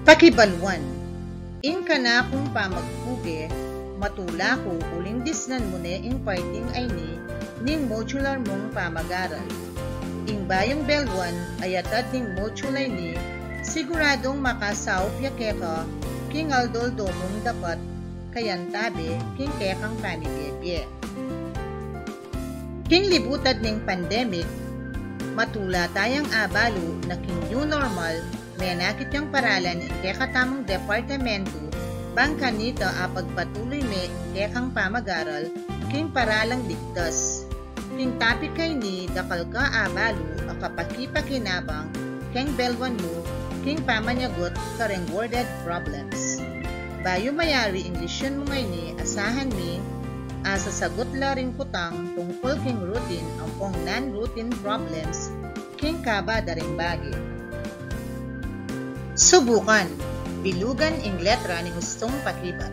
Pakibalwan, ing kana kung pamagpuge, matula ko uling disnan mo ne ing parting ay ning modular mong pamagaral. Ing bayang belwan ayatad ning modulay ni, siguradong makasaup yakeka, king aldoldo mong dapat, kayantabi king kekang panibiyebye. King libutad ning pandemic, matula tayang abalo na king new normal, may nakit yung paralan ike katamong departamento, bangka nito apagpatuloy may ike kang pamagaral, king paralang digtas. King tapik kay ni dakal ka abalo, akapakipakinabang, king belwan mo, king pamanyagot kareng worded problems. Bayo mayari Englisyon mo ngay ni, asahan mi, sasagot la rin kutang tungkol king routine ang pong non-routine problems, king kaba daring bagi. Subukan, bilugan ing letra ni gustong pakibat.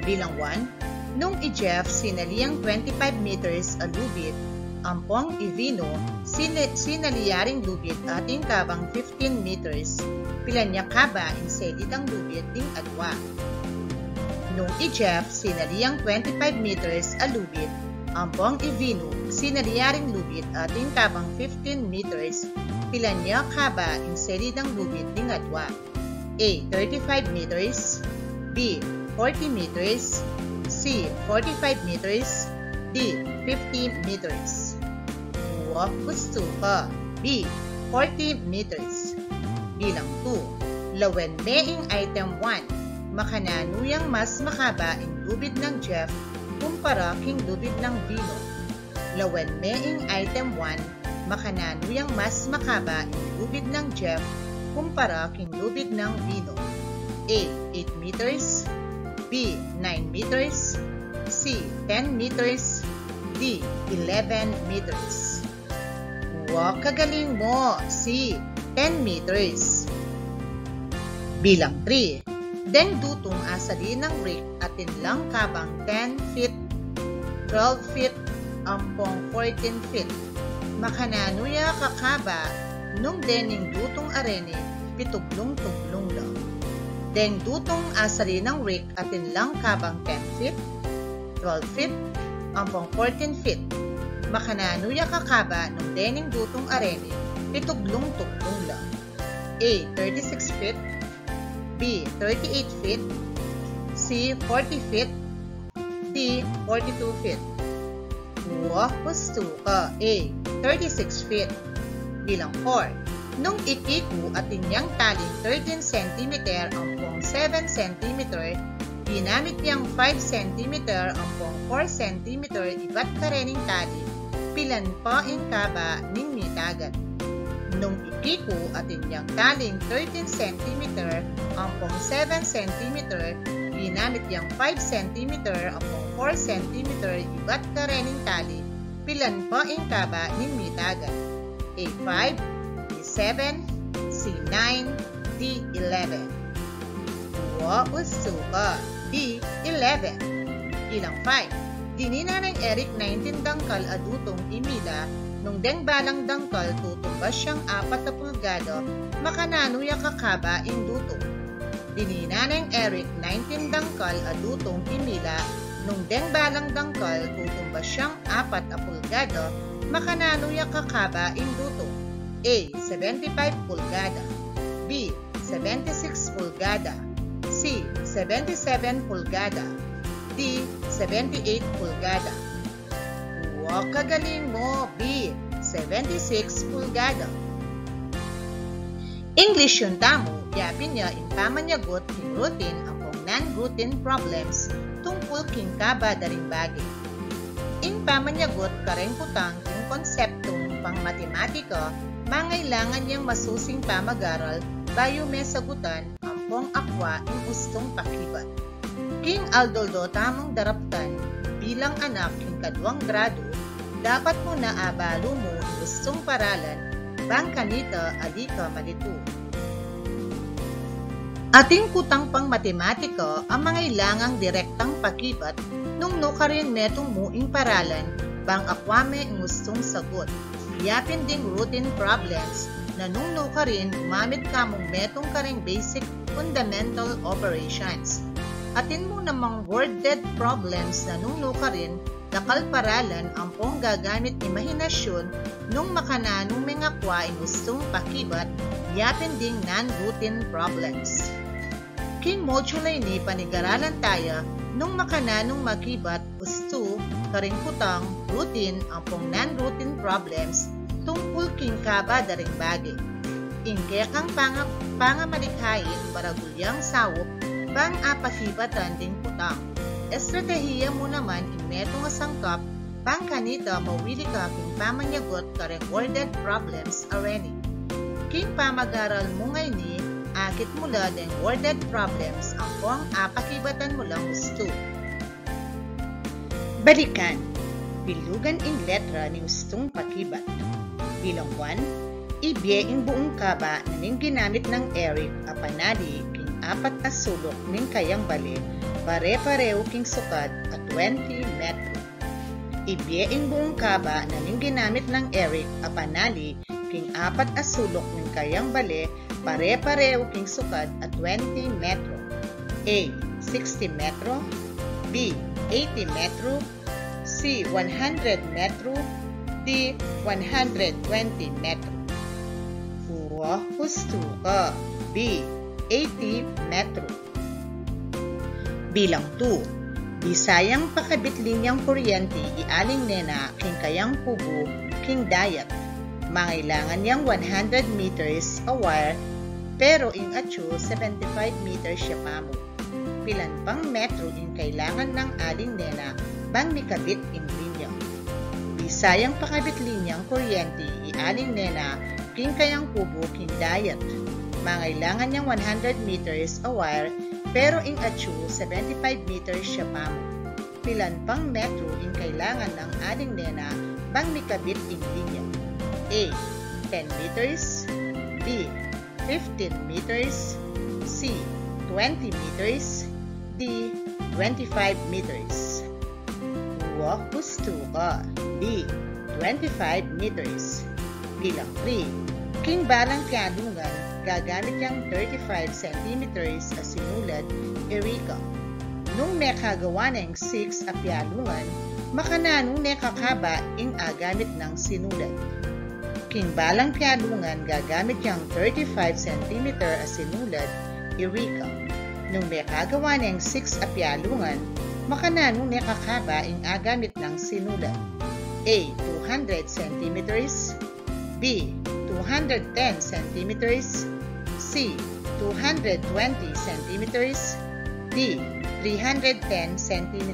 Bilang 1, nung i-Jeff sinaliyang 25 meters a lubid, ampong i-Vino sinaliyaring lubid ating kabang 15 meters, pilanya kaba ing selidang lubid ding adwa. Nung i-Jeff sinaliyang 25 meters a lubid, ampong i-Vino sinaliyaring lubid ating kabang 15 meters, pilanya kaba ing selidang lubid ding adwa. A. 35 meters, B. 40 meters, C. 45 meters, D. 50 meters. Huwag gusto ka. B. 40 meters. Bilang 2. Lawen meing item 1. Makananuyang mas makaba ing lubid ng Jeff kumpara king lubid ng Vino. Lawen meing item 1. Makananuyang mas makaba ing lubid ng Jeff kumpara king lubid ng Vino. A. 8 meters, B. 9 meters, C. 10 meters, D. 11 meters. Huwag kagaling mo. C. 10 meters. Bilang 3. Deng dutong asali ng Rick atin lang kabang 10 feet, 12 feet, ampong 14 feet. Makananuya kakaba nung dening dutong arene, pituglong-tuglong lang. Deng dutong asali ng Rick atin lang kabang 10 feet, 12 feet, ampong 14 feet. Makananuya kakaba nung dening dutong arene, pituglong-tuglong lang. A. 36 feet, B. 38 feet, C. 40 feet, D. 42 feet. Huwag gusto ka. A. 36 feet. Bilang 4. Nung ikiku atin niyang taling 13 cm ampong 7 cm, ginamit niyang 5 cm ampong 4 cm iba't karening tali, pilan pa ing kaba ning mitagat. Nung ikiku atin niyang taling 13 cm ampong 7 cm, ginamit niyang 5 cm ampong 4 cm iba't karening tali, pilan pa ing kaba ning mitagat. A5, B7, C9, D11. Huwag gusto ka. D11. Ilang 5. Dinina ng Eric 19 dangkal adutong imila, nung deng balang dangkal tutumbas siyang 4 pulgado, makananuya kakaba ing dutong. Dinina ng Eric 19 dangkal adutong imila, nung deng balang dangkal tutumbas siyang 4 pulgado, makananuya kakaba ing dutong. A. 75 pulgada, B. 76 pulgada, C. 77 pulgada, D. 78 pulgada. Huwag kagaling mo. B. 76 pulgada. English yung tamo, yapin niya impamanyagot king routine ang non-routine problems tungkol king kaba daring bagay. Ing pamanyagot kareng putang king konseptong pang matematika, mangailangan niyang masusing pamagaral bayo may sagutan ampong akwa ing gustong pakibat. King aldoldo tamang daraptan bilang anak king kadwang grado, dapat mo na abalo mo ing gustong paralan bang kanita adi ka malito. Ating kutang pang matematika ang mangailangang direktang pakibat nung nukarin metong muing paralan bang akwame ang gustong sagot. Yapin ding routine problems nanungno ka rin gumamit ka mong metong karing basic fundamental operations. Atin mo namang worded problems nanungno ka rin dakal paralan ang pong gagamit imahinasyon nung makananong mga kwa inustong pakibat yapin ding non-routine problems. King module ni panigaralan tayo nung makananong makibat usto karing putang routine ang pong non-routine problems tungkol king kaba daring bagay. Ingke kang pangamalikhain para gulyang sawop bang apakibatan ding putang. Estratehiya mo naman imeto nga sangkap bang kanita mawili ka king pamanyagot kareng worded problems already. King pamagaral mo ngay ni akit mula ding worded problems ang pong apakibatan mo lang gusto. Balikan, bilugan in letra ni gustong pakibat. Bilang 1, ibiyeing buong kaba na ning ginamit ng Eric apanali king apat na sulok ning kayang bali pare-pareho king sukad at 20 metro. Ibiyeing buong kaba na ning ginamit ng Eric apanali king apat na sulok ning kayang bali pare-pareho king sukad at 20 metro. A. 60 metro, B. 80 metro, C. 100 metro, D. 120 metro. Husto ka. B. 80 metro. Bilang 2. Bisayang pakabit linyang kuryente ialing nena king kayang kubo king dayat. Mangailangan niyang 100 meters a wire pero ing atyo 75 meters siya pamo. Pilan pang metro ing kailangan ng aling nena bang mikabit ing linya. Bisayang pakabit linyang kuryente ialing nena king kayang kubo king dayat. Mangailangan niyang 100 meters a wire pero ing atyo 75 meters siya pamo. Pilan pang metro ing kailangan ng aling nena bang mikabit ing linya. A. 10 meters, B. 15 meters, C. 20 meters, D. 25 meters. Gusto ka. B. 25 meters. Bilang 3. King balang kialungan, gagamit niyang 35 centimeters as sinulad, Erika. Nung mekagawa ng 6 apyalungan, makananong nekakaba ing agamit ng sinulad. King balang pialungan gagamit niyang 35 cm as sinulad, Erika. Nung mekagawa ng 6 apyalungan, makananong nekakaba ing agamit ng sinulad. A. 200 cm, B. 210 cm, C. 220 cm, D. 310 cm.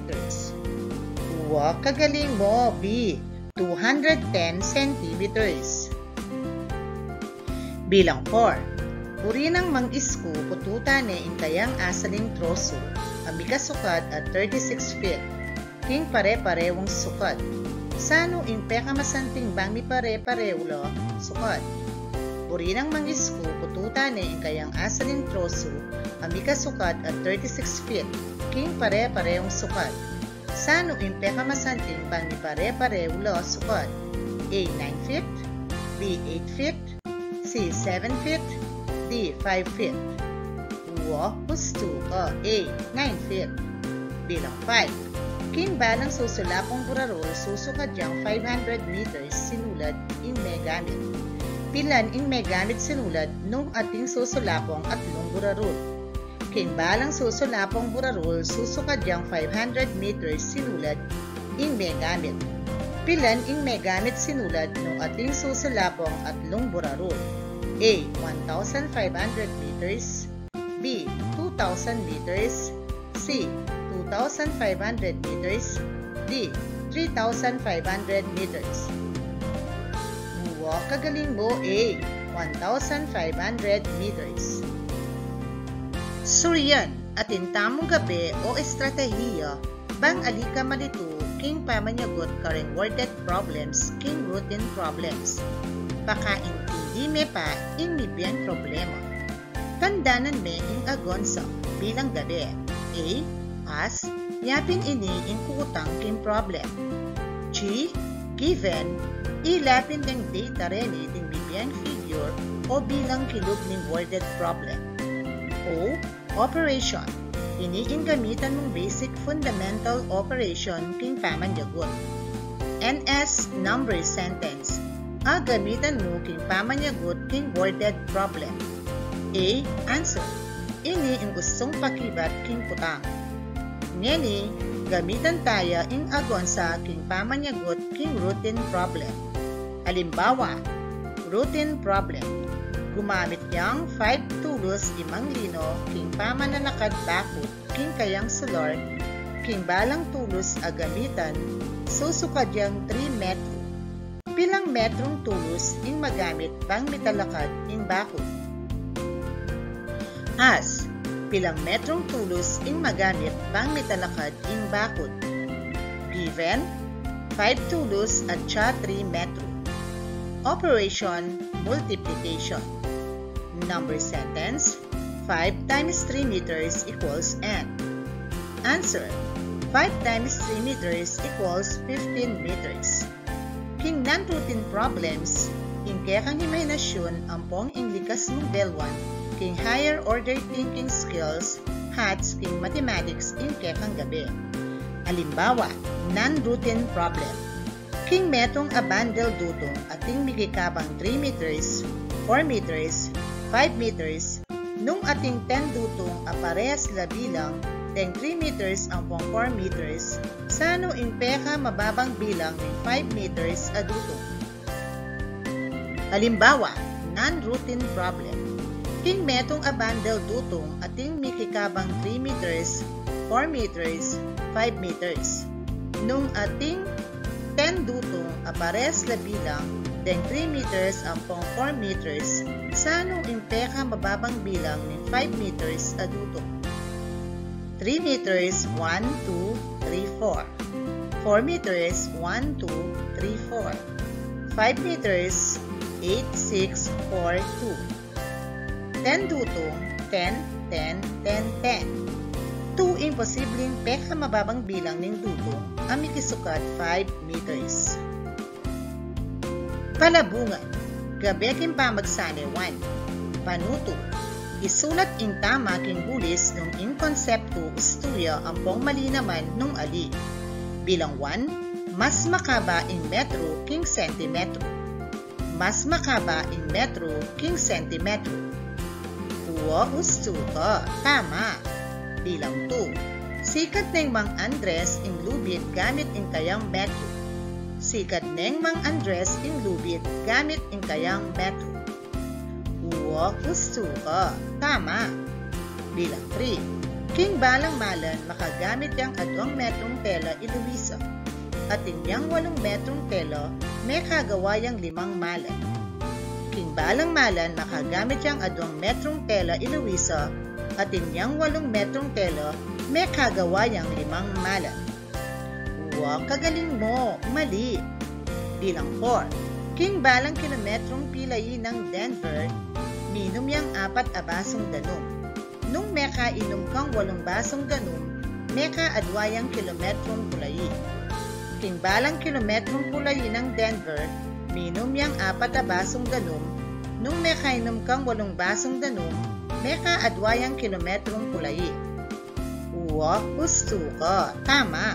Kagaling mo, B. 210 cm. Bilang 4. Uri ng mang-isku pututan ing kayang asaling troso, amika sukad at 36 feet, king pare-parewang sukad. Sano ing pekamasanting bang mi pare-parew lo sukad. Uri ng mang-isku pututan ing kayang asaling troso, amika sukad at 36 feet, king pare-parewang sukad. Sano ing pekamasanting bang mi pare-parew lo sukad. A. 9 feet, B. 8 feet, C. 7 feet, D. 5 feet. Gusto ka. A. 9 feet. Bilang 5. King balang susulapong burarol susukad yang 500 meters sinulad ing megamit. Pilan ing megamit sinulad nung ating susulapong atlong burarol. King balang susulapong burarol susukad yang 500 meters sinulad ing megamit. Pilan ing megamit sinulad nung ating susulapong atlong burarol. A. 1,500 meters, B. 2,000 meters, C. 2,500 meters, D. 3,500 meters. Kagaling mo. A. 1,500 meters. Suryan, atin tamong gabi o estratehiya bang alika malito king pamanyagot kareng worded problems king routine problems. Baka intindi me pa ing mibiyang problema. Tandanan me ing agonsa bilang gabi. A. As, yapin ini ing kutang king problem. G. Given, ilapin ng data reni ding bibiyang figure. figure o bilang kilub ng worded problem. O. Operation. Iniing gamitan mong basic fundamental operation king pamanyagot. NS. Number sentence. A gamitan mo king pamanyagot king worded problem. A. Answer. Ini ang gustong pakibat king putang. Ngeni, gamitan tayo ing agon sa king pamanyagot king routine problem. Halimbawa, routine problem. Gumamit niyang 5 tulos 5 lino king pamananakad bakot king kayang sulor king balang tulos a gamitan susukad yang 3 metro. Pilang metrong tulos ing magamit pang mitalakad ing bakot. As, pilang metrong tulos ing magamit pang mitalakad ing bakod. Given, 5 tulos at 3 metro. Operation, multiplication. Number sentence, 5 times 3 meters equals n. Answer, 5 times 3 meters equals 15 meters. King non-routine problems, king kekang imahinasyon ampong ing likas mong belwan, king higher order thinking skills, hats king mathematics ing kekang gabi. Halimbawa, non-routine problem. King metong a bundle dutong ating migikabang 3 meters, 4 meters, 5 meters, nung ating 10 dutong a parehas labilang, teng 3 meters ang pong 4 meters, sano ing peka mababang bilang ng 5 meters a dutong. Halimbawa, non-routine problem. King metong a bundle dutong ating mikikabang 3 meters, 4 meters, 5 meters. Nung ating 10 dutong a parehas labilang, teng 3 meters ang pong 4 meters, sano ing peka mababang bilang ng 5 meters a dutong. 3 meters, 1, 2, 3, 4. 4 meters, 1, 2, 3, 4. 5 meters, 8, 6, 4, 2. 10 dutong, 10, 10, 10, 10. 2 imposibleng peka mababang bilang ng dutong ang mikisukat 5 meters. Palabungan. Gabekin pa magsane 1. Panuto. Isulat ing tama king bulis nung in konsepto istorya ang pong mali naman nung ali. Bilang 1, mas makaba ing metro king sentimetro. Mas makaba ing metro king sentimetro. Uwa usto ka, tama. Bilang 2, sikat neng Mang Andres ing lubid gamit ing kayang metro. Sikat neng Mang Andres ing lubid gamit ing kayang metro. Uwa gusto ka, tama. Bilang 3, king balang malan makagamit yang adwang metrong tela iluwisa. At inyang 8 metrong tela may kagawayang 5 malan. King balang malan makagamit yang adwang metrong tela iluwisa. At inyang 8 metrong tela may kagawayang 5 malan. Uwa, kagaling mo, mali. Bilang 4, king balang kilometrong pilay ng Denver, minom yang 4 a basong danom. Nung may kainom kang 8 basong danom, may kaadwayang kilometrong pulayi. King balang kilometrong pulayi ng Denver, minom yang 4 a basong danom. Nung may kainom kang 8 basong danom, may kaadwayang kilometrong pulayi. Uwa, gusto ka, tama.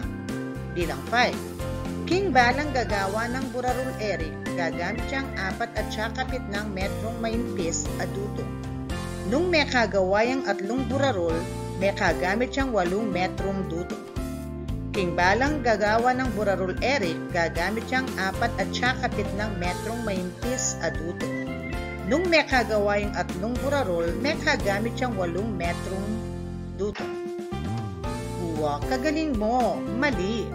Bilang 5, king balang gagawa ng burarol Eric, gagamit siyang 4 at kapit ng metrong mainpis at dutong. Nung may kagawayang 3 burarol, may kagamit siyang 8 metrong dutong. King balang gagawa ng burarol Eric, gagamit siyang 4 at kapit ng metrong mainpis at dutong. Nung may kagawayang 3 burarol, may kagamit siyang 8 metrong dutong. Uwa, kagaling mo, mali.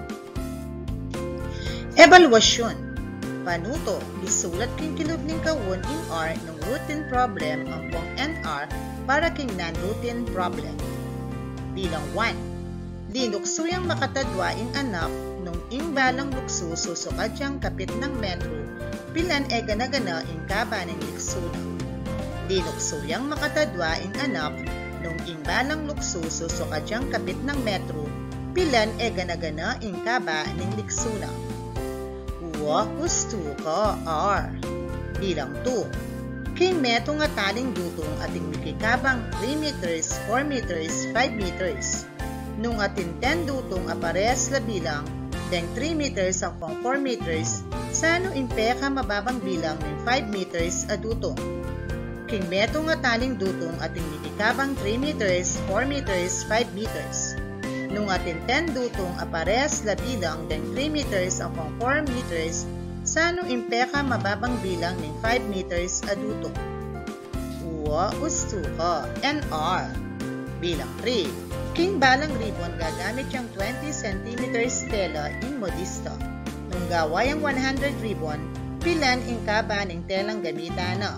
Evaluasyon. Panuto, isulat king kilub ning kawon in R ng routine problem ang pong NR para king non-routine problem. Bilang 1, linuksuyang makatadwa ing anak nung ing balang lukso susukad siyang kapit ng metro, pilan e ganagana ing kaba ng liksuna. Linuksuyang makatadwa ing anak nung ing balang lukso susukad siyang kapit ng metro, pilan e ganagana ing kaba ng liksuna. Uwa, gusto ka, R. Bilang 2, king meto nga taling dutong ating mikikabang 3 meters, 4 meters, 5 meters. Nung atin 10 dutong aparehas la bilang, deng 3 meters hanggang 4 meters, sano impeka mababang bilang ng 5 meters a dutong. King meto nga taling dutong ating mikikabang 3 meters, 4 meters, 5 meters. Nung atin 10 dutong aparehas la bilang deng 3 meters hanggang 4 meters, sano impeka mababang bilang ng 5 meters a dutong. Uwa ustuka NR. Bilang 3. King balang ribbon gagamit yung 20 cm tela in modista. Nung gawayang 100 ribbon, pilan in kaba ng telang gamitan na.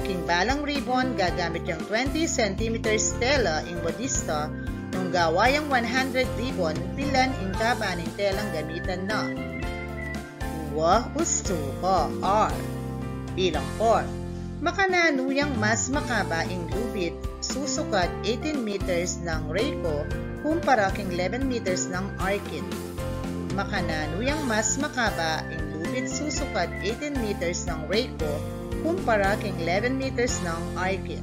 King balang ribbon gagamit yung 20 cm tela in modista. Nung gawayang 100 ribbon, pilan in kaba ng telang gamitan na. Uwa ustuka R. Bilang 4. Makananuyang mas makaba ing lubid, susukat 18 meters ng Reiko kumpara king 11 meters ng Arkin. Makananuyang mas makaba ing lubid, susukat 18 meters ng Reiko kumpara king 11 meters ng Arkin.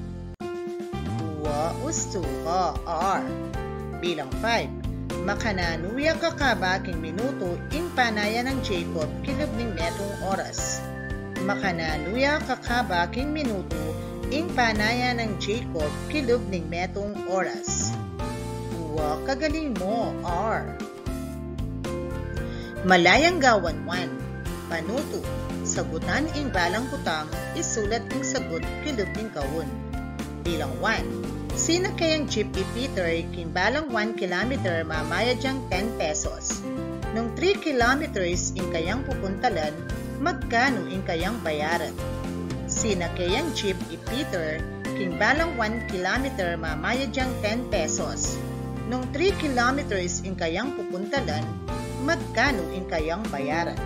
Uwa ustuka R. Bilang 5. Makananuya kakaba king minuto ing panaya ng Jacob kilub ning metong oras. Makananuya kakaba king minuto ing panaya ng Jacob kilub ning metong oras. Uwa kagaling mo R. Malayang gawan 1. Panuto. Sagutan ing balang kutang, isulat ing sagot kilub ning kawun. Bilang 1. Sina kayang jeep Peter king balang 1 kilometer mamaya dyang 10 pesos. Nung 3 kilometers ing kayang pupuntalan, magkano ing kayang bayaran? Sina kayang jeep Peter king balang 1 kilometer mamaya dyang 10 pesos. Nung 3 kilometers ing kayang pupuntalan, magkano ing kayang bayaran?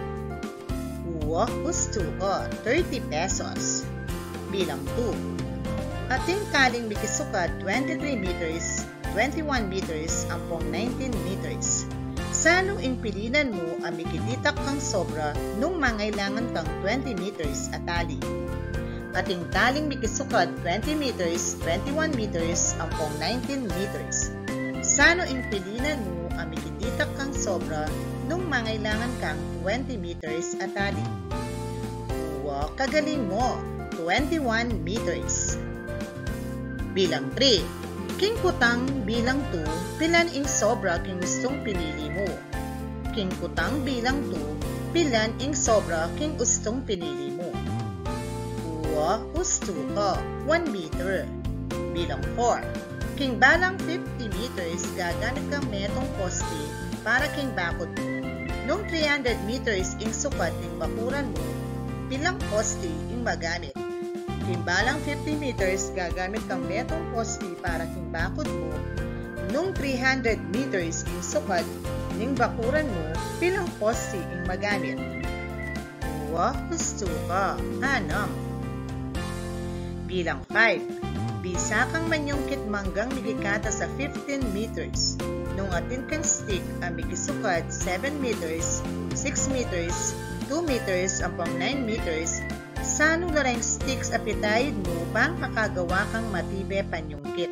Uwa ustuka 30 pesos. Bilang 2. Ating kaling mikisukat 23 meters, 21 meters, ampong 19 meters. Sano ing pilinan mo ang mikiditak kang sobra nung mangailangan kang 20 meters at tali? Ating taling mikisukat 20 meters, 21 meters, ampong 19 meters. Sano ing pilinan mo ang mikiditak kang sobra nung mangailangan kang 20 meters at tali? Uwa kagaling mo 21 meters. Bilang 3. King kutang bilang 2, pilan ing sobra king gustong pinili mo. King kutang bilang 2, pilan ing sobra king gustong pinili mo. Uwa ustuka 1 meter. Bilang 4. King balang 50 meters gagamit kang metong poste para king bakod mo. Nung 300 meters ing sukat ing bakuran mo, pilang poste ing magamit. Timbalang 50 meters gagamit kang metong poste para king bakod mo. Nung 300 meters ing sukat ning bakuran mo, pilang poste ing magamit. Uwa ustuka 6. Bilang 5. Bisa kang manyungkit manggang migikata sa 15 meters. Nung atin kang stick ang migisukat 7 meters, 6 meters, 2 meters, ampang 9 meters, sano larang sticks apitayid mo bang makagawa kang matibe panyungkit.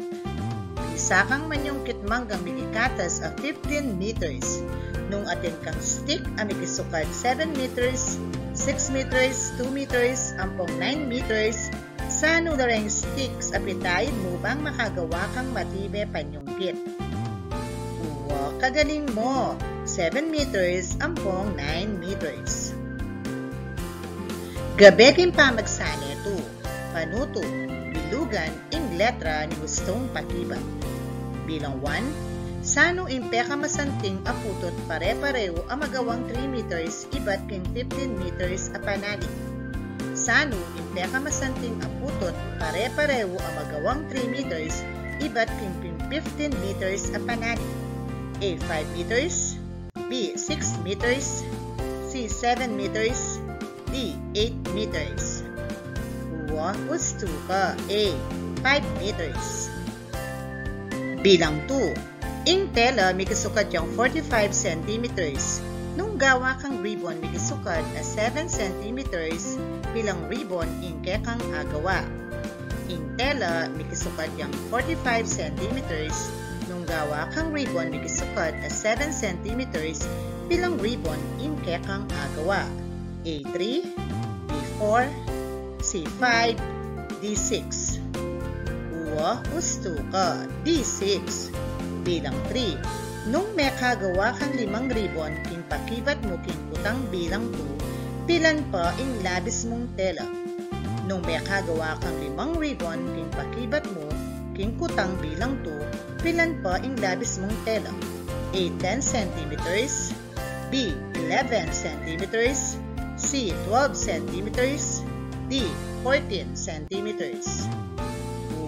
Bisa kang manyungkit manggang mikikatas a 15 meters. Nung atin kang stick ang mikisukat 7 meters, 6 meters, 2 meters, ampong 9 meters, sano larang sticks apitayid mo bang makagawa kang matibe panyungkit. Uwa kagaling mo 7 meters, ampong 9 meters. Gabeking pamagsane to, panuto, bilugan, ing letra ni gustong pakibat. Bilang 1, sano impeka masanting aputot pare-pareho ang magawang 3 meters ibat king 15 meters a panali. Sano impeka masanting aputot pare-pareho ang magawang 3 meters ibat king 15 meters a panali. A. 5 meters, B. 6 meters, C. 7 meters, D. 8 meters. Uwa ustuka A. 5 meters. Bilang 2. Ing tela mikisukat yung 45 centimeters. Nung gawa kang ribbon mikisukat a 7 centimeters, pilang ribbon ingkekang agawa. Ing tela mikisukad yang 45 cm, nung gawa kang ribbon mikisukad a 7 cm pilang ribbon ingkekang agawa. A3, B4, C5, D6. Uwa husto ka, D6. Bilang 3, nung may kagawa kang 5 ribbon king pakibat mo king kutang bilang 2, pilan pa ing labis mong tela. Nung may kagawa kang 5 ribbon king pakibat mo king kutang bilang 2, pilan pa ing labis mong tela. A 10 cm, B 11 cm, C 12 cm, D 14 cm.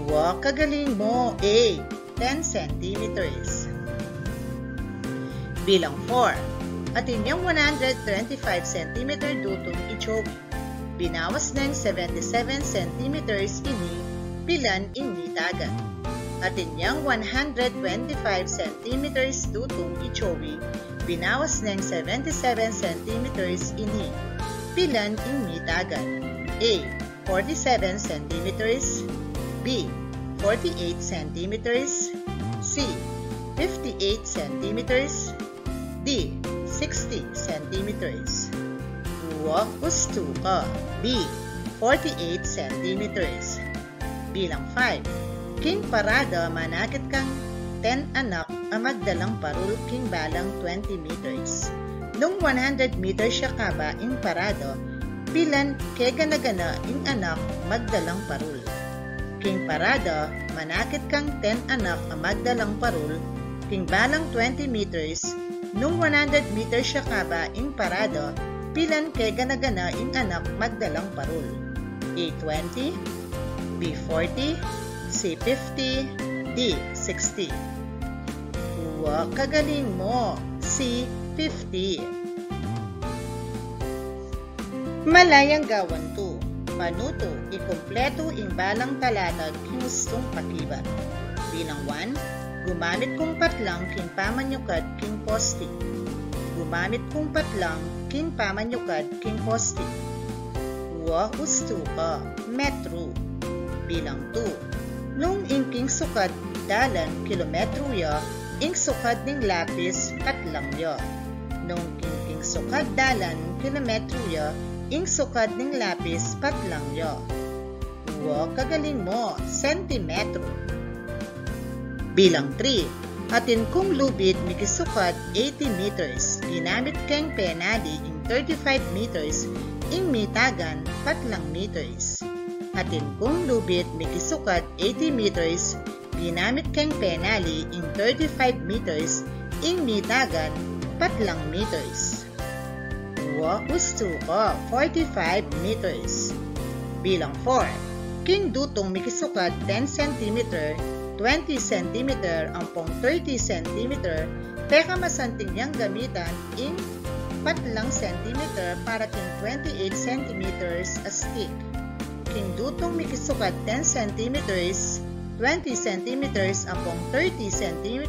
Uwa, kagaling mo! A 10 cm. Bilang 4, atin yung 125 cm dutong ichobi. Binawas ng 77 cm ini pilan ini dagat. Atin yung 125 cm dutong ichobi. Binawas ng 77 cm ini pilan ini dagat. A 47 cm, B 48 cm, C 58 cm, D 60 cm. Uwa gusto ka. B 48 cm. Bilang 5, king parada manakit kang 10 anak ang magdalang parul king balang 20 meters. Nung 100 meters siya kaba ing parada, pilan kay gana-gana ing anak magdalang parul. King parada manakit kang 10 anak ang magdalang parul king balang 20 meters. Nung 100 meters siya kaba ing parada, pilan kay gana-gana ing anak magdalang parul. A20, B40, C50, D60. Uwa, kagaling mo! C50. Malayang gawan to. Panuto, ikumpleto ing balang talatag king gustong pakibat. Bilang 1, gumamit kong patlang king pamanyukad king posti. Gumamit kong patlang king pamanyukad king posti. Uwa gusto ka, metro. Bilang 2, nung ingking sukad dalan kilometro ya, ing sukad ning lapis patlang ya. Nung king sukad dalan kilometro ya, ing sukad ning lapis patlang ya. Uwa, kagaling mo, sentimetro. Bilang 3, atin kong lubid mikisukad 80 meters, ginamit kang penali ing 35 meters, ing mitagan patlang meters. Atin kong lubid mikisukad 80 meters, ginamit kang penali ing 35 meters, ing mitagan patlang meters. Uwa, gusto ko, 45 meters. Bilang 4, king dutong mikisukad 10 cm, 20 cm, ampong 30 cm, teka masanting niyang gamitan ing patlang centimeter para king 28 cm a stick. King dutong mikisukad 10 cm, 20 cm, ampong 30 cm,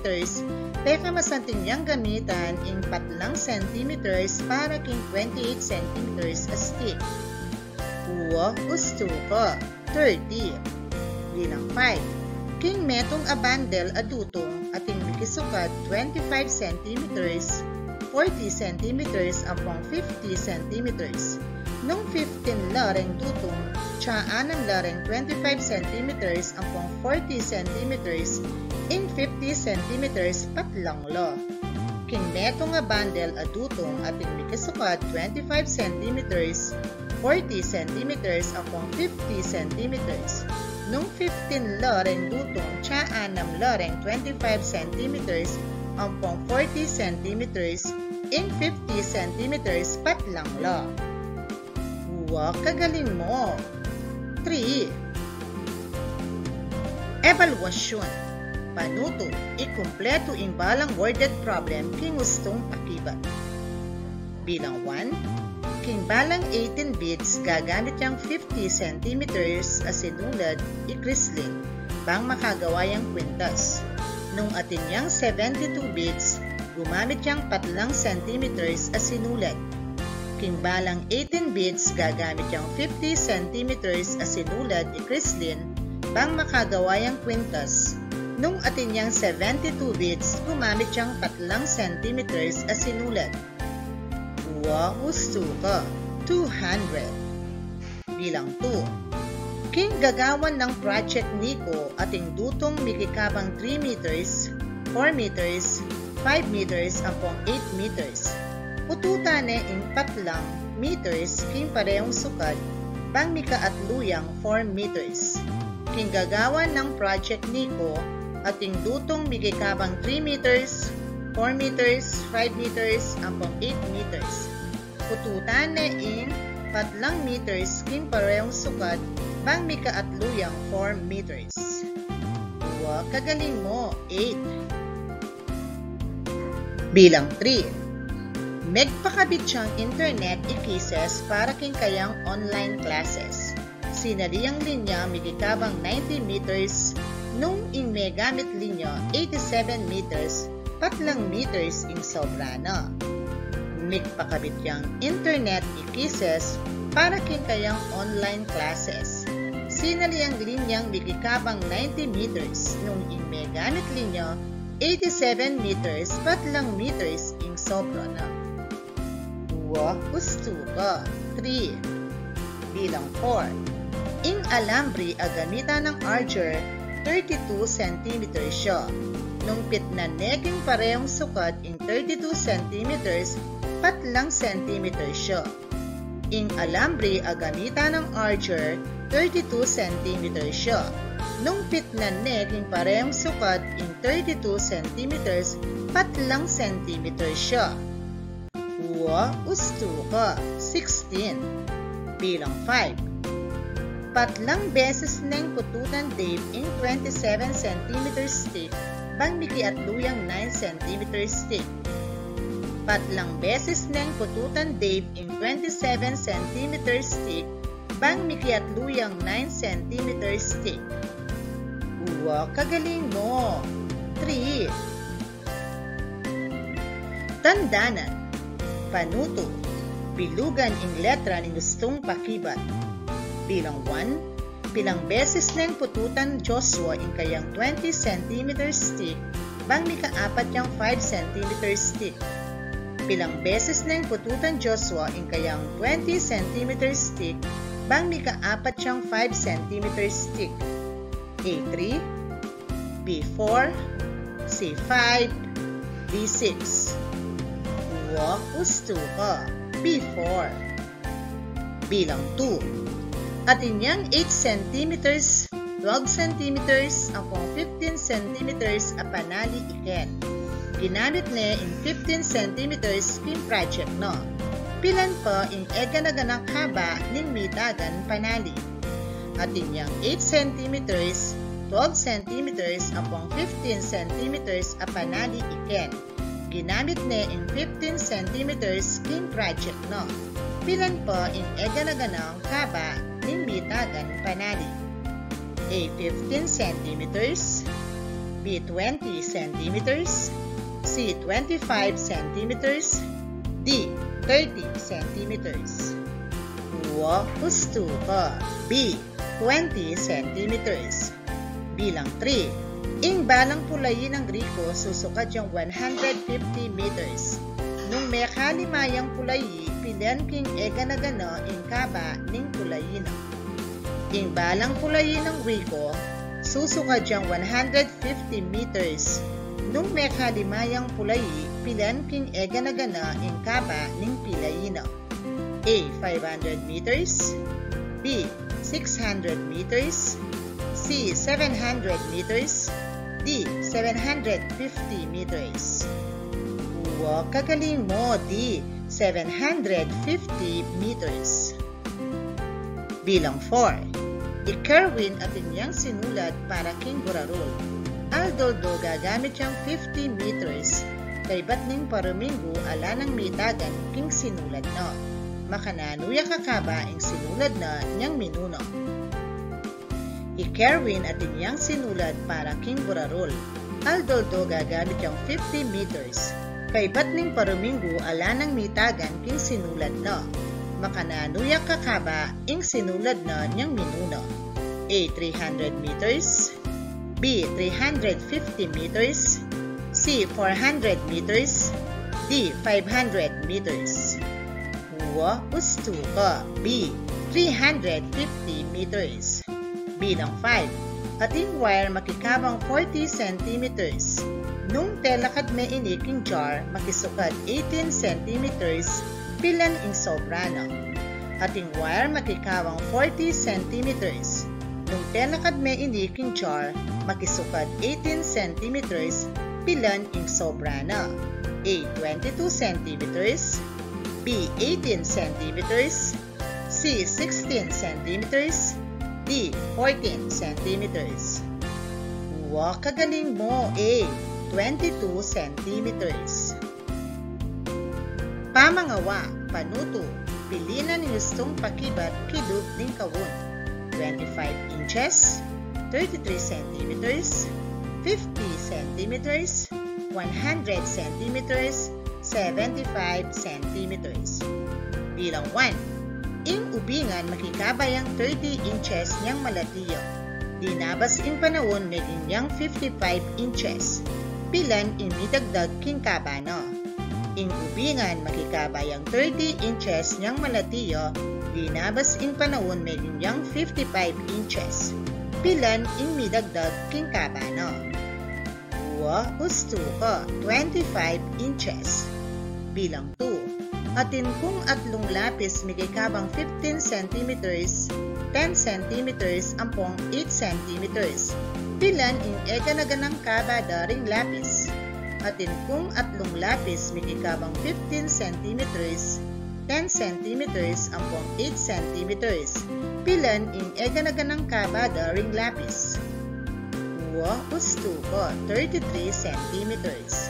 teka masanting niyang gamitan ing patlang centimeters para king 28 cm a stick. Uwa, gusto ko, 30. Bilang 5, king metong a bundle a dutong ating mikisukad 25 cm, 40 cm, ampong 50 cm. Nung 15 lareng dutong, tsa 6 lareng 25 cm, ampong 40 cm, ing 50 cm patlang lo. King metong a bundle a dutong ating mikisukad 25 cm, 40 cm, ampong 50 cm. Nung 15 lareng dutong, tsa 6 lareng 25 cm, ampong 40 cm, ing 50 cm patlang lo. Uwa, kagaling mo! 3. Evaluasyon. Panuto, ikumpleto ing balang worded problem king gustong pakibat. Bilang 1, king balang 18 beads gagamit yang 50 cm as sinulad ikrislin bang makagawa yang kwintas. Nung atin yang 72 beads, gumamit yang patlang centimeters as sinulad. King balang 18 bits gagamit yung 50 centimeters as sinulad ni Crislin bang makagawa yung quintus. Nung atin niyang 72 bits, gumamit siyang 4 centimeters as sinulad. Husto ka, 200. Bilang 2. King gagawan ng project Nico ating dutong mikikabang 3 meters, 4 meters, 5 meters, ampong 8 meters. Pututan ing 4 meters, king parehong sukad, bang mikaatluyang 4 meters. King gagawan ng project Nico ating dutong mikikabang 3 meters, 4 meters, 5 meters, ampong 8 meters. Pututan ing 4 meters, king parehong sukad, bang mikaatluyang 4 meters. Kagaling mo, 8. Bilang 3. Megpakabit siyang internet i-cases para king kayang online classes. Sinaliyang linya mikikabang 90 meters, nung ing may gamit linya 87 meters, 4 meters ing sobrana. Megpakabit yang internet i-cases para king kayang online classes. Sinaliyang linyang mikikabang 90 meters, nung ing may gamit linya 87 meters, 4 meters ing sobrana. Gusto ka, 3. Bilang 4. Ing alambre agamitan ng archer 32 cm siya. Nung pitna neking parehong sukat ing 32 cm, 4 cm siya. Ing alambre agamitan ng archer 32 cm siya. Nung pitna neking parehong sukat ing 32 cm, 4 cm siya. Gusto ka, 16. Bilang 5. 4 beses neng pututan Dave ing 27 cm stick, bang mikiatluyang 9 cm stick. 4 beses neng pututan Dave ing 27 cm stick, bang mikiatluyang 9 cm stick. Kagaling mo, 3. Tandanan. Panuto, bilugan ing letra ni gustong pakibat. Bilang 1, pilang beses nang pututan Joshua ing kayang 20 cm stick, bang mikaapat yang 5 cm stick. Pilang beses nang pututan Joshua ing kayang 20 cm stick, bang mikaapat yang 5 cm stick. A3, B4, C5, B6. Gusto ka, B4. Bilang 2. Atin yang 8 cm, 12 cm, akong 15 cm apanali iken. Ginamit ne in 15 cm king project no. Pilan pa in eganaganang haba ning mitagan panali. Atin yang 8 cm, 12 cm, akong 15 cm apanali iken. Ginamit ne in 15 cm king project no. Pilan po in eganaganang kaba ning bitagan panali. A 15 cm, B 20 cm, C 25 cm, D 30 cm. Gusto ka, B 20 cm. Bilang 3. Ing balang pulayin ng Griko susukad yung 150 meters. Nung may kalimayang pulayi, pilan king eganagano ing kaba ning pulayin. Ing balang pulayin ng Griko susukad yung 150 meters. Nung may kalimayang pulayi, pilan king eganagana ing kaba ning pilayin. A 500 meters, B 600 meters, C 700 meters, D 750 meters. Kagaling mo, D 750 meters. Bilang 4. I-Kerwin at inyang sinulat para king Burarol. Aldoldo gagamit yung 50 meters. Kay batning parumingo ala ng mitagan king sinulat no. Makananuya kakaba ang sinulad na niyang minuno. I-Kerwin at inyang sinulad para king Burarol. Aldoldo gagamit yung 50 meters. Kaibat ning paruminggo ala ng mitagan king sinulad na. Makananuyak kakaba ing sinulad na niyang minuno. A. 300 meters, B. 350 meters, C. 400 meters, D. 500 meters. Huwa usto ka. B. 350 meters. Bilang 5. Ating wire makikabang 40 centimeters. Nung telakad may iniking jar makisukad 18 centimeters pilan ing sobrano. Ating wire makikawang 40 centimeters. Nung telakad may iniking jar makisukad 18 centimeters pilan ing sobrano. A. 22 centimeters, B. 18 centimeters, C. 16 centimeters, D. 14 centimeters. Huwag kagaling mo. A. 22 centimeters. Pamangawa, panuto, pilinan ni gustong pakibat kidub ning kawun. 25 inches, 33 centimeters, 50 centimeters, 100 centimeters, 75 centimeters. Bilang 1. Ing ubingan makikabay ang 30 inches niyang malatiyo. Dinabas ing panahon may inyang 55 inches. Pilan ing midagdag king kabano. Ing ubingan makikabay ang 30 inches niyang malatiyo. Dinabas ing panahon may inyang 55 inches. Pilan ing midagdag king kabano. Huwa usto ko 25 inches. Bilang 2. Atin kung atlong lapis mikikabang 15 centimeters, 10 centimeters ampong 8 centimeters. Pilan ing eganaganang kaba daring lapis. Atin kung atlong lapis mikikabang 15 centimeters, 10 centimeters ampong 8 centimeters. Pilan ing eganaganang kaba daring lapis. Huwa usto ko 33 centimeters.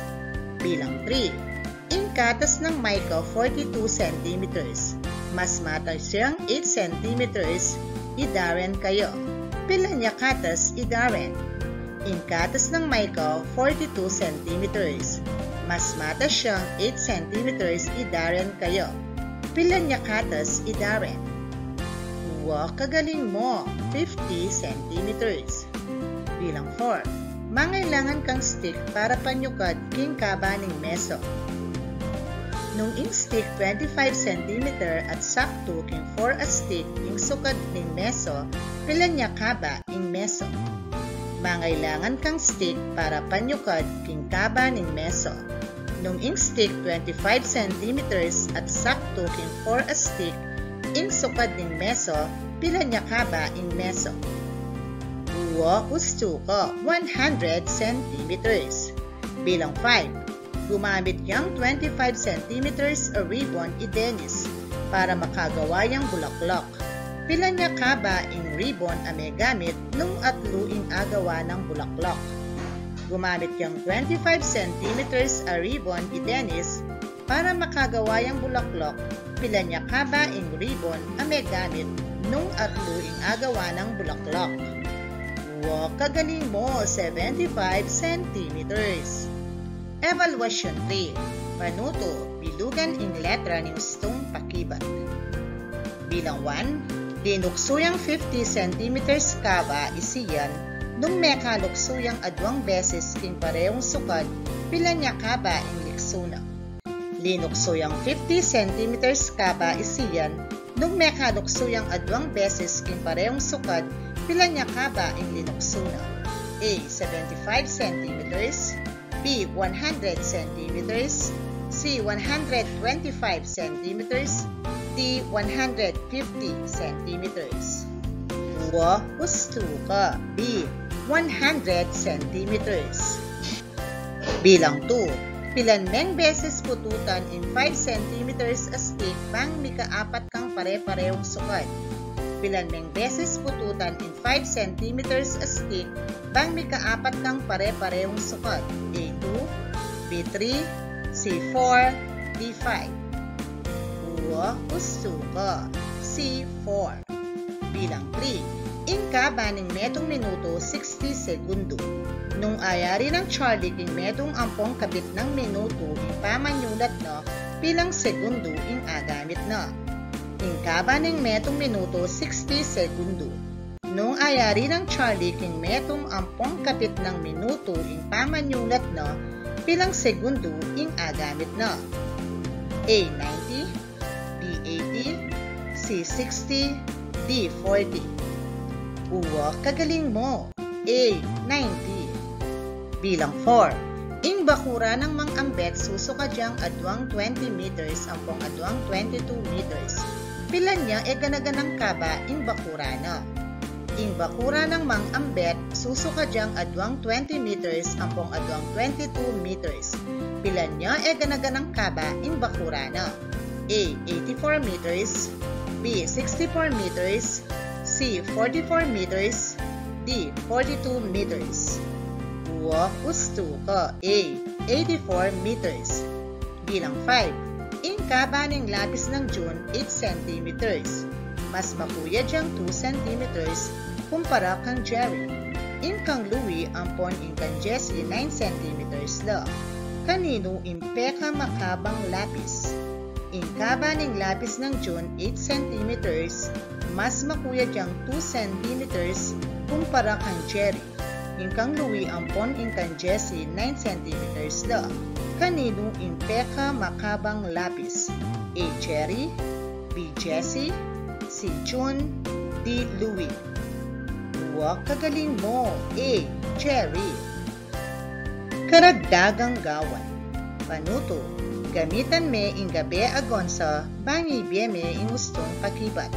Bilang 3. Ing katas ng mica 42 centimeters. Mas mata siyang 8 centimeters. Idaren kayo. Pilan niya katas idaren. Ing katas ng mica 42 centimeters. Mas mata siyang 8 centimeters. Idaren kayo. Pilan niya katas idaren. Huwa kagaling mo 50 centimeters. Bilang 4. Mangailangan kang stick para panyukad king kaba ning meso. Nung ing stick 25 cm at sakto king 4 a stick ing sukad ning meso, pilan niya kaba ing meso. Mangailangan kang stick para panyukad king kaba ning meso. Nung ing stick 25 cm at sakto king 4 a stick ing sukad ning meso, pilan niya kaba ing meso. Huwa usto ko 100 centimeters. Bilang 5. Gumamit niyang 25 centimeters a ribbon idenis para makagawa yang bulaklak. Pilan niya kaba ing ribbon a may gamit nung atluing agawa ng bulaklak. Gumamit niyang 25 centimeters a ribbon idenis para makagawa yang bulaklak. Pilan niya kaba ing ribbon a may gamit nung atluing agawa ng bulaklak. Huwag kagaling mo 75 centimeters. Evaluation 3. Panuto, bilugan ing letra ni gustong pakibat. Bilang 1. Linuksuyang 50 centimeters kaba isiyan nung meka luksuyang adwang beses king parehong sukad pilan niya kaba ing liksuna. Linuksuyang 50 centimeters kaba isiyan nung meka luksuyang adwang beses king parehong sukad pilan niya kaba ing linuksuna. A. 75 centimeters, B. 100 centimeters, C. 125 centimeters, D. 150 centimeters. Huwa usto ka. B. 100 centimeters. Bilang 2. Pilan meng beses pututan in 5 centimeters a stick pang mikaapat kang pare-parehong sukad. Pilan meng beses pututan in 5 centimeters a stick bang mikaapat kang pare-parehong sukad. A2, B3, C4, D5. Huwa usto ka. C4. Bilang 3. Ingkaba ning metong minuto 60 segundo. Nung ayari ng Charlie king metong ampong kapit ng minuto ing pamanyulat na pilang segundo ing agamit na. Ingkaba ning metong minuto 60 segundo. Nung ayari ng Charlie king metong ampong kapit ng minuto ing pamanyulat na pilang segundo ing agamit na. A. 90, B. 80, C. 60, D. 40. Uwa, kagaling mo. A. 90. Bilang 4. Ing bakura ng mang-ambet susukadyang adwang 20 meters ampong adwang 22 meters. Pilan niya e ganaganang kaba ing bakura na. Ing bakura ng mang-ambet susukadyang adwang 20 meters ampong adwang 22 meters. Pilan niya e ganaganang kaba ing bakura na. A. 84 meters, B. 64 meters, C. 44 meters, D. 42 meters. Gusto ko. A. 84 meters. Bilang 5. Ing kaba ng lapis ng June 8 centimeters. Mas makuya diyang 2 centimeters kumpara kang Jerry. Ing kang Louie ampon ing kang Jessie 9 centimeters la. Kanino impeka makabang lapis? Ing kaba ng lapis ng June 8 centimeters. Mas makuya diyang 2 centimeters kumpara kang Jerry. Ing kang Louie ampon ing kang Jessie 9 centimeters la. Kanino impeka makabang lapis? A. Jerry, B. Jessie, C. June, D. Louie. Kagaling mo. A. Jerry. Karagdagang gawan. Panuto. Gamitan me ing gabi agonsa bangi bieme ing gustong pakibat.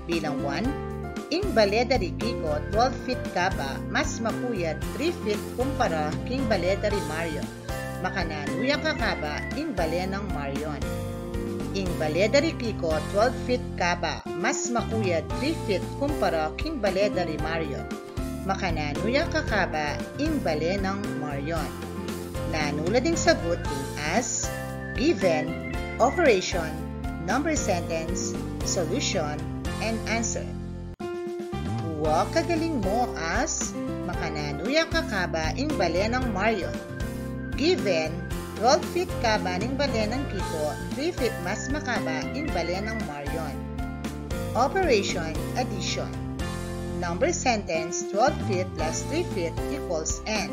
Bilang 1. Ing baledari Kiko 12 feet kaba mas makuyat 3 feet kumpara king baledari Marion. Makananuya kakaba ing bale ng Marion. Ing baledari Kiko 12 feet kaba mas makuyat 3 feet kumpara king baledari Marion. Makananuya kakaba ing bale ng Marion. Nanula ding sagot ing as, given, operation, number sentence, solution, and answer. Kagaling mo as, makananuya kakaba ing bale ng Marion. Given, 12 feet kaba ning bale ng Kiko, 3 feet mas makaba ing bale ng Marion. Operation, addition. Number sentence, 12 feet plus 3 feet equals n.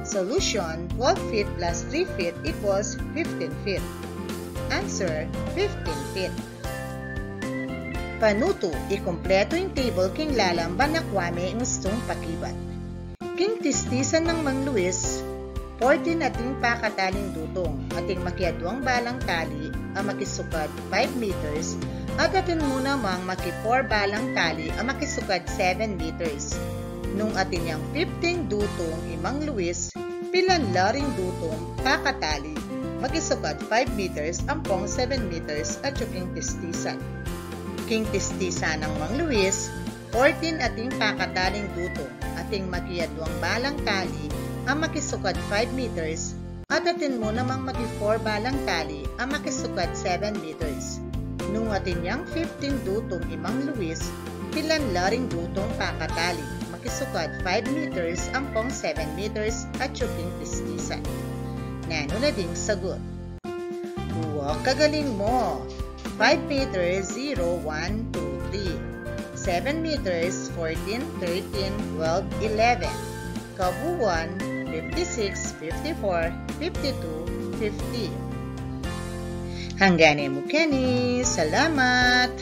Solution, 12 feet plus 3 feet equals 15 feet. Answer, 15 feet. Panuto, ikumpleto yung table king lalamban na kwame ang gustong pakibat. King tistisan ng Mang Luis, 14 ating pakataling dutong, ating makiadwang balang tali, ang makisukad 5 meters, at atin muna mang maki 4 balang tali, ang makisukad 7 meters. Nung atin yang 15 dutong imang Luis, pilan laring dutong pakatali, makisukad 5 meters, ampong 7 meters at yung king tistisan. King tistisan ng Mang Luis, 14 ating pakataling dutong, ating makiadwang balang tali, ang makisukad 5 meters, at atin mo namang maki 4 balang tali, ang makisukad 7 meters. Nung atin yang 15 dutong imang Luis, pilan laring dutong pakatali, makisukad 5 meters, ampong 7 meters, at yung king tistisan. Nano na ding sagot. Kagaling mo. 5 meters, 0, 1, 2, 3. 7 meters, 14, 13, 12, 11. Kabuuan, 56, 54, 52, 50. Hangganin mo, Kenny. Salamat!